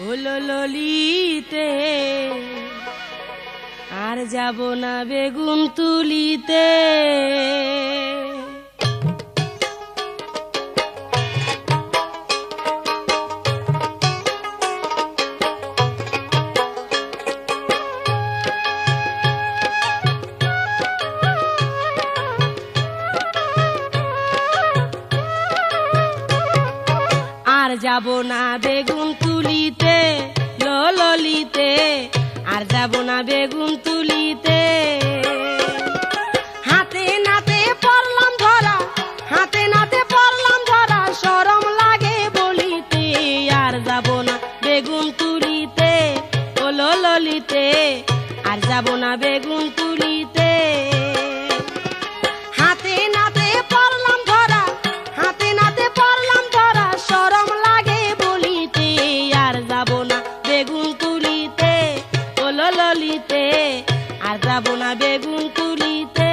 হলো ললিতে আর যাব না বেগুন তুলিতে। আর যাব না বেগুন তুলিতে ললিতে, আর যাব না বেগুন তুলিতে। হাতে নাতে পড়লাম ধরা, হাতে নাতে পড়লাম ধরা, শরম লাগে বলিতে। আর যাব না বেগুন তুলিতে ললিতে, আর যাব না বেগুন তুলিতে। হাতে নাতে পড়লাম ধরা, হাতে নাতে পড়লাম ধরা, শরম লাগে বলিতে। আর যাব না বেগুন তুলিতে ললিতে, আর যাব না বেগুন তুলিতে।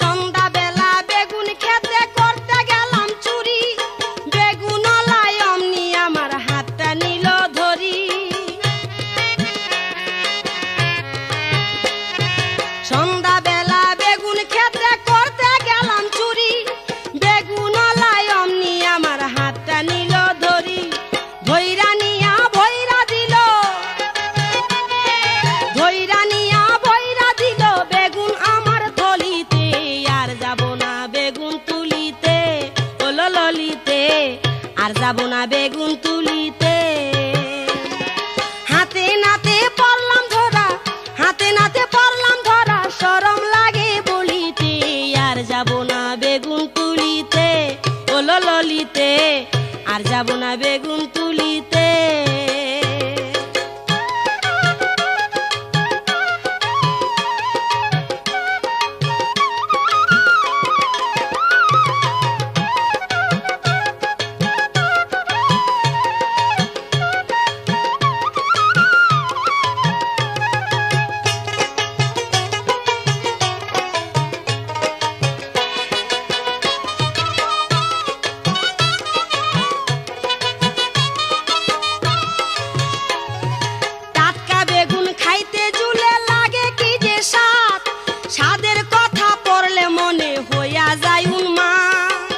সন্ধ্যাবেলা বেগুন খেতে করতে গেলাম চুরি, বেগুনওয়ালায় অমনি আমার হাতটা নিল ধরি। ধইরা নিয়া ভইরা দিল, ধইরা নিয়া ভইরা দিল বেগুন আমার থলিতে। আর যাব না বেগুন তুলিতে ললিতে, আর যাব না বেগুন তুলিতে। হাতে নাতে পড়লাম ধরা, হাতে নাতে পড়লাম ধরা, শরম লাগে বলিতে। আর যাব না বেগুন তুলিতে ললিতে, আর যাব না বেগুন তুলিতে। খাইতে জুলে লাগে কি যে স্বাদ, স্বাদের কথা পড়লে মনে হইয়া যায় উন্মাদ।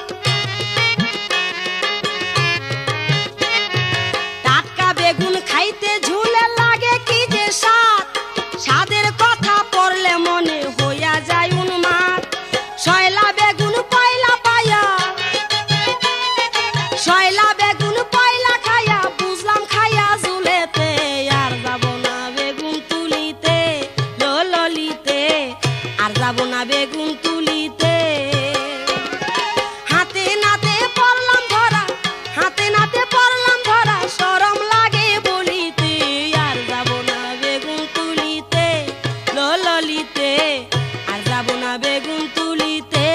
টাটকা বেগুন খাইতে ঝুলে লাগে কি যে স্বাদ, স্বাদের কথা পড়লে মনে হইয়া যায় উন্মাদ। শয়লা বেগুন পয়লা পায়া, শয়লা বেগুন পয়লা খায়া বুঝলাম খায়া ঝুলেতে। আর যাব না বেগুন তুলিতে ললিতে, আর যাব না বেগুন তুলিতে। হাতে নাতে পড়লাম ধরা, হাতে নাতে পড়লাম ধরা, শরম লাগে বলিতে। আর যাব না বেগুন তুলিতে ললিতে, আর যাব না বেগুন তুলিতে।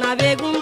না বেগুন